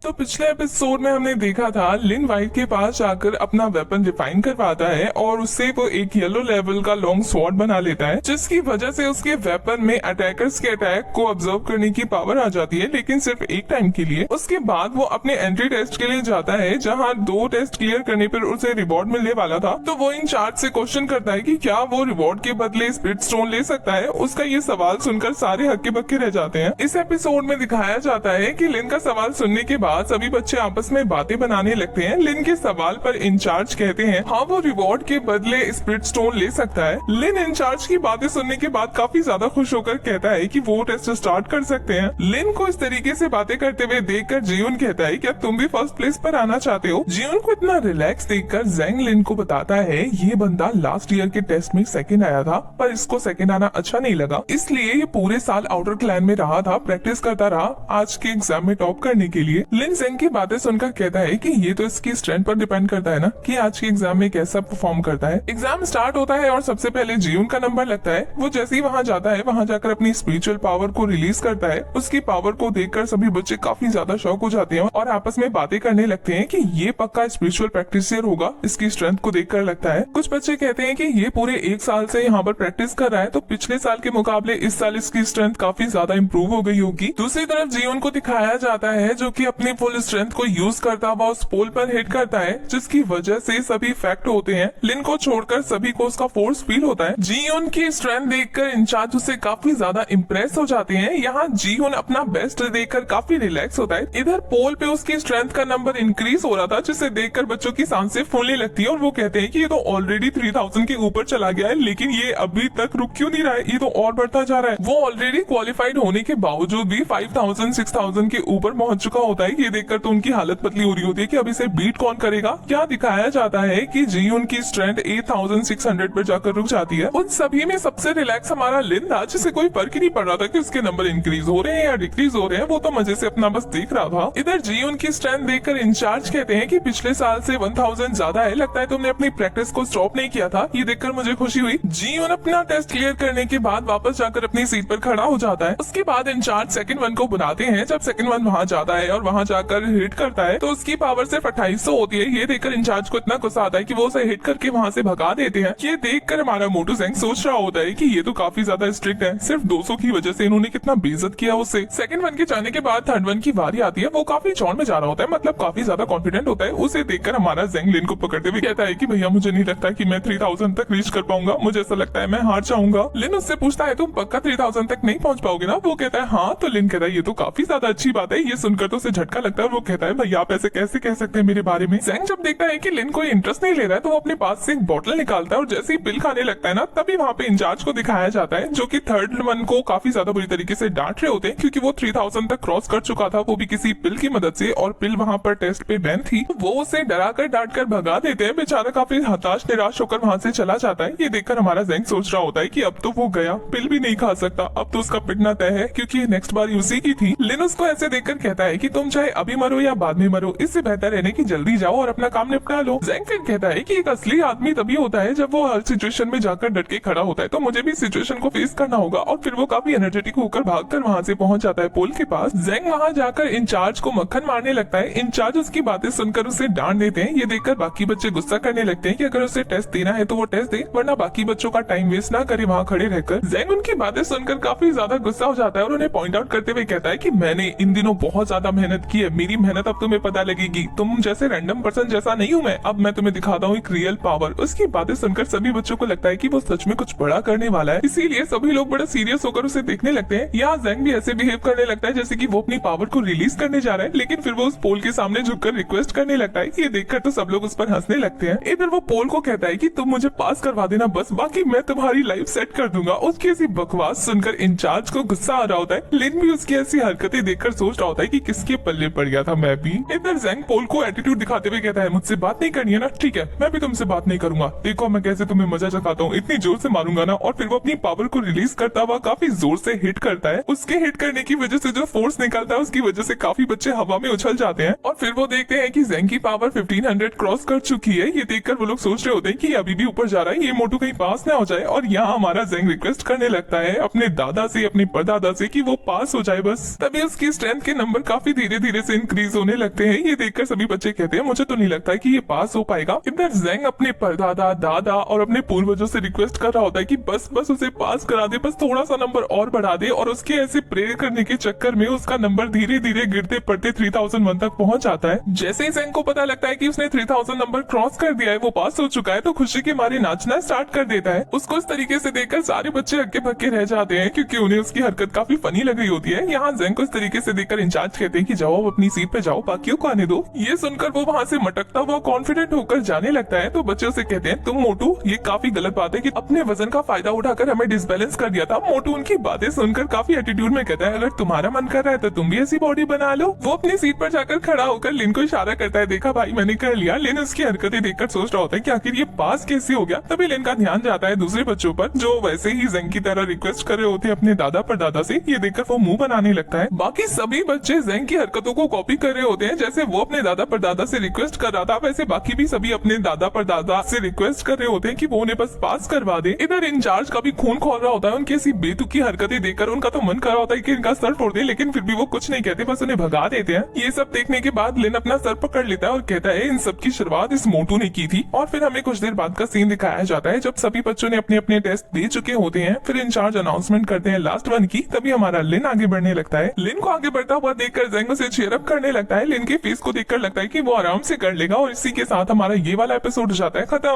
तो पिछले एपिसोड में हमने देखा था लिन वाइट के पास जाकर अपना वेपन डिफाइन करवाता है और उससे वो एक येलो लेवल का लॉन्ग स्वॉर्ड बना लेता है, जिसकी वजह से उसके वेपन में अटैकर्स के अटैक को ऑब्जर्व करने की पावर आ जाती है, लेकिन सिर्फ एक टाइम के लिए। उसके बाद वो अपने एंट्री टेस्ट के लिए जाता है, जहाँ 2 टेस्ट क्लियर करने पर उसे रिवॉर्ड मिलने वाला था। तो वो इंचार्ज से क्वेश्चन करता है कि क्या वो रिवॉर्ड के बदले स्पिरिट स्टोन ले सकता है। उसका ये सवाल सुनकर सारे हक्के बक्के रह जाते हैं। इस एपिसोड में दिखाया जाता है कि लिन का सवाल सुनने के बाद सभी बच्चे आपस में बातें बनाने लगते हैं। लिन के सवाल पर इंचार्ज कहते हैं हाँ वो रिवॉर्ड के बदले स्पिरिट स्टोन ले सकता है। लिन इंचार्ज की बातें सुनने के बाद काफी ज्यादा खुश होकर कहता है कि वो टेस्ट स्टार्ट कर सकते हैं। लिन को इस तरीके से बातें करते हुए देखकर जियोन कहता है क्या तुम भी फर्स्ट प्लेस पर आना चाहते हो। जियोन को इतना रिलैक्स देखकर ज़ेंग लिन को बताता है ये बंदा लास्ट ईयर के टेस्ट में सेकंड आया था, पर इसको सेकंड आना अच्छा नहीं लगा, इसलिए ये पूरे साल आउटर क्लैन में रहा था, प्रैक्टिस करता रहा आज के एग्जाम में टॉप करने के लिए। लिन ज़ेंग की बातें सुनकर कहता है कि ये तो इसकी स्ट्रेंथ पर डिपेंड करता है ना कि आज के एग्जाम में कैसा परफॉर्म करता है। एग्जाम स्टार्ट होता है और सबसे पहले जियोन का नंबर लगता है। वो जैसे ही वहाँ जाता है, वहाँ जाकर अपनी स्पिरिचुअल पावर को रिलीज करता है। उसकी पावर को देखकर सभी बच्चे काफी ज्यादा शॉक हो जाते हैं और आपस में बातें करने लगते हैं कि ये पक्का स्पिरिचुअल प्रैक्टिसर होगा, इसकी स्ट्रेंथ को देखकर लगता है। कुछ बच्चे कहते हैं कि ये पूरे 1 साल से यहाँ पर प्रैक्टिस कर रहा है, तो पिछले साल के मुकाबले इस साल इसकी स्ट्रेंथ काफी ज्यादा इम्प्रूव हो गई होगी। दूसरी तरफ जियोन को दिखाया जाता है जो कि अपनी फुल स्ट्रेंथ को यूज करता हुआ उस पोल पर हिट करता है, जिसकी वजह से सभी इफेक्ट होते हैं। लिन को छोड़कर सभी को उसका फोर्स फील होता है। जियोन की स्ट्रेंथ देखकर इंचार्ज उससे काफी ज्यादा इम्प्रेस हो जाते हैं। यहाँ जियोन अपना बेस्ट देखकर काफी रिलैक्स होता है। इधर पोल पे उसकी स्ट्रेंथ का नंबर इंक्रीज हो रहा था, जिसे देखकर बच्चों की सांसें फूलने लगती है और वो कहते हैं कि ये तो ऑलरेडी 3000 के ऊपर चला गया है, लेकिन ये अभी तक रुक क्यों नहीं रहा है, ये तो और बढ़ता जा रहा है। वो ऑलरेडी क्वालिफाइड होने के बावजूद भी 5000 6000 के ऊपर पहुंच चुका होता है। ये देखकर तो उनकी हालत पतली हो रही होती है कि अब इसे बीट कौन करेगा। क्या दिखाया जाता है कि जियोन की स्ट्रेंथ 8600 पर जाकर रुक जाती है। उन सभी में सबसे रिलैक्स हमारा लिन था, जिसे कोई फर्क ही नहीं पड़ रहा था कि उसके नंबर इंक्रीज हो रहे हैं या डिक्रीज हो रहे हैं। वो तो मजे से अपना बस देख रहा था। इधर जियोन की स्ट्रेंथ देखकर इंचार्ज कहते हैं कि पिछले साल से 1000 ज्यादा है, लगता है तुमने अपनी प्रैक्टिस को स्टॉप नहीं किया था। ये देखकर मुझे खुशी हुई। जियोन अपना टेस्ट क्लियर करने के बाद वापस जाकर अपनी सीट पर खड़ा हो जाता है। उसके बाद इंचार्ज सेकंड वन को बुलाते हैं। जब सेकंड वन वहाँ जाता है और वहाँ जाकर हिट करता है तो उसकी पावर सिर्फ 2800 होती है। ये देखकर इंचार्ज को इतना गुस्सा आता है कि वो उसे हिट करके वहाँ से भगा देते हैं। ये देखकर हमारा मोटू ज़ेंग सोच रहा होता है कि ये तो काफी ज्यादा स्ट्रिक्ट है, सिर्फ 200 की वजह से इन्होंने कितना बेइज्जत किया उससे। सेकंड वन के जाने के बाद थर्ड वन की बारी आती है। वो काफी चौड़ में जा रहा होता है, मतलब काफी ज्यादा कॉन्फिडेंट होता है। उसे देखकर हमारा ज़ेंग लिन को पकड़ते हुए कहता है कि भैया मुझे नहीं लगता कि मैं 3000 तक रीच कर पाऊंगा, मुझे ऐसा लगता है मैं हार जाऊंगा। लिन उससे पूछता है तुम पक्का 3000 तक नहीं पहुंच पाओगे ना। वो कहता है हाँ। तो लिन कहता है ये तो काफी ज्यादा अच्छी बात है। ये सुनकर तो उसे झटका लगता है। वो कहता है भैया आप ऐसे कैसे कह सकते हैं मेरे बारे में। ज़ेंग जब देखता है कि लिन कोई इंटरेस्ट नहीं ले रहा है तो वो अपने पास से एक बोतल निकालता है और जैसे ही पिल खाने लगता है ना, तभी वहाँ पे इंचार्ज को दिखाया जाता है, जो कि थर्ड वन को काफी ज्यादा बुरी तरीके से डांट रहे होते हैं, क्योंकि वो 3000 तक क्रॉस कर चुका था, वो भी किसी पिल की मदद से, और पिल वहाँ पर टेस्ट पे बैन थी। वो उसे डरा कर डांट कर भगा देते हैं। बेचारा काफी हताश निराश होकर वहाँ से चला जाता है। ये देखकर हमारा ज़ेंग सोच रहा होता है कि अब तो वो गया, पिल भी नहीं खा सकता, अब तो उसका पिटना तय है, क्योंकि नेक्स्ट बार उसी की थी। लिन उसको ऐसे देखकर कहता है कि तुम चाहे अभी मरो या बाद में मरो, इससे बेहतर रहने की जल्दी जाओ और अपना काम निपटा लो। ज़ेंग फिर कहता है कि एक असली आदमी तभी होता है जब वो हर सिचुएशन में जाकर डट के खड़ा होता है, तो मुझे भी सिचुएशन को फेस करना होगा। और फिर वो काफी एनर्जेटिक होकर भागकर वहाँ से पहुंच जाता है पोल के पास। ज़ेंग वहाँ जाकर इंचार्ज को मक्खन मारने लगता है। इंचार्ज उसकी बातें सुनकर उसे डांट देते हैं। ये देखकर बाकी बच्चे गुस्सा करने लगते हैं कि अगर उसे टेस्ट देना है तो वो टेस्ट दे, वरना बाकी बच्चों का टाइम वेस्ट ना करे वहाँ खड़े रहकर। ज़ेंग उनकी बातें सुनकर काफी ज्यादा गुस्सा हो जाता है और उन्हें पॉइंट आउट करते हुए कहता है कि मैंने इन दिनों बहुत ज्यादा मेहनत की है, मेरी मेहनत अब तुम्हें पता लगेगी। तुम जैसे रैंडम पर्सन जैसा नहीं हूँ मैं, अब मैं तुम्हें दिखाता हूँ एक रियल पावर। उसकी बातें सुनकर सभी बच्चों को लगता है कि वो सच में कुछ बड़ा करने वाला है, इसीलिए सभी लोग बड़ा सीरियस होकर उसे देखने लगते हैं। यहाँ ज़ेंग भी ऐसे बिहेव करने लगता है जैसे कि वो अपनी पावर को रिलीज करने जा रहा है, लेकिन फिर वो उस पोल के सामने झुककर रिक्वेस्ट करने लगता है। ये देखकर तो सब लोग उस पर हंसने लगते हैं। इधर वो पोल को कहता है कि तुम मुझे पास करवा देना बस, बाकी मैं तुम्हारी लाइफ सेट कर दूंगा। उसकी ऐसी बकवास सुनकर इंचार्ज को गुस्सा आ रहा होता है। लिन भी उसकी ऐसी हरकतें देखकर सोच रहा होता है कि किसके पल्ले पड़ गया था मैं भी। इधर ज़ेंग पोल को एटीट्यूड दिखाते हुए कहता है मुझसे बात नहीं करनी है ना, ठीक है मैं भी तुमसे बात नहीं करूंगा, देखो मैं कैसे तुम्हें मजा चखाता हूँ, इतनी जोर से मारूंगा ना। और फिर वो अपनी पावर को रिलीज करता हुआ काफी जोर से हिट करता है। उसके हिट करने की वजह से जो फोर्स निकलता है उसकी वजह से काफी बच्चे हवा में उछल जाते हैं। और फिर वो देखते हैं कि ज़ेंग की पावर 1500 क्रॉस कर चुकी है। ये देखकर वो लोग सोच रहे होते हैं कि अभी भी ऊपर जा रहा है, ये मोटू कहीं पास ना हो जाए। और यहाँ हमारा ज़ेंग रिक्वेस्ट करने लगता है अपने दादा से, अपने परदादा से कि वो पास हो जाए बस। तभी उसकी स्ट्रेंथ के नंबर काफी धीरे धीरे धीरे से इंक्रीज होने लगते हैं। ये देखकर सभी बच्चे कहते हैं मुझे तो नहीं लगता है कि ये पास हो पाएगा। इधर जेंग अपने परदादा, दादा और अपने पूर्वजों से रिक्वेस्ट कर रहा होता है कि बस बस उसे पास करा दे, बस थोड़ा सा नंबर और बढ़ा दे, और उसके ऐसे प्रेयर करने के चक्कर में उसका नंबर धीरे धीरे गिरते पड़ते 3001 तक पहुंच जाता है। जैसे ही जेंग को पता लगता है कि उसने 3000 नंबर क्रॉस कर दिया है, वो पास हो चुका है, तो खुशी के मारे नाचना स्टार्ट कर देता है। उसको इस तरीके से देखकर सारे बच्चे हक्के भक्के रह जाते हैं क्योंकि उन्हें उसकी हरकत काफी फनी लग रही होती है। यहाँ जेंग को इस तरीके से देखकर इंचार्ज कहते हैं कि जाओ अब अपनी सीट पे जाओ, बाकियों को आने दो। ये सुनकर वो वहाँ से मटकता हुआ कॉन्फिडेंट होकर जाने लगता है। तो बच्चे उसे कहते हैं तुम मोटू, ये काफी गलत बात है कि अपने वजन का फायदा उठाकर हमें डिसबैलेंस कर दिया था। मोटू उनकी बातें सुनकर काफी एटीट्यूड में कहता है अगर तुम्हारा मन कर रहा है तो तुम भी ऐसी बॉडी बना लो। वो अपनी सीट पर जाकर खड़ा होकर लिन को इशारा करता है, देखा भाई मैंने कर लिया। लिन उसकी हरकतें देखकर सोच रहा होता है कि आखिर ये पास कैसे हो गया। तभी लिन का ध्यान जाता है दूसरे बच्चों पर जो वैसे ही जेंग की तरह रिक्वेस्ट कर रहे होते हैं अपने दादा परदादा से। ये देखकर वो मुंह बनाने लगता है। बाकी सभी बच्चे जेंग की हरकतों को कॉपी कर रहे होते हैं। जैसे वो अपने दादा परदादा से रिक्वेस्ट कर रहा था, वैसे बाकी भी सभी अपने दादा परदादा से रिक्वेस्ट कर रहे होते हैं कि वो उन्हें बस पास करवा दे। इधर इंचार्ज का भी खून खोल रहा होता है। उनकी ऐसी बेतुकी हरकतें देखकर उनका तो मन कर रहा होता है कि इनका सर फोड़ दे, लेकिन फिर भी वो कुछ नहीं कहते, बस उन्हें भगा देते हैं। ये सब देखने के बाद लिन अपना सर पकड़ लेता है और कहता है इन सब की शुरुआत इस मोटू ने की थी। और फिर हमें कुछ देर बाद का सीन दिखाया जाता है जब सभी बच्चों ने अपने अपने टेस्ट दे चुके होते हैं। फिर इंचार्ज अनाउंसमेंट करते हैं लास्ट वन की। तभी हमारा लिन आगे बढ़ने लगता है। लिन को आगे बढ़ता हुआ देखकर जेंग उसे चीयर अप करने लगता है। लिन के फेस को देखकर लगता है कि वो आराम से कर लेगा। और इसी के साथ हमारा ये वाला एपिसोड हो जाता है खत्म।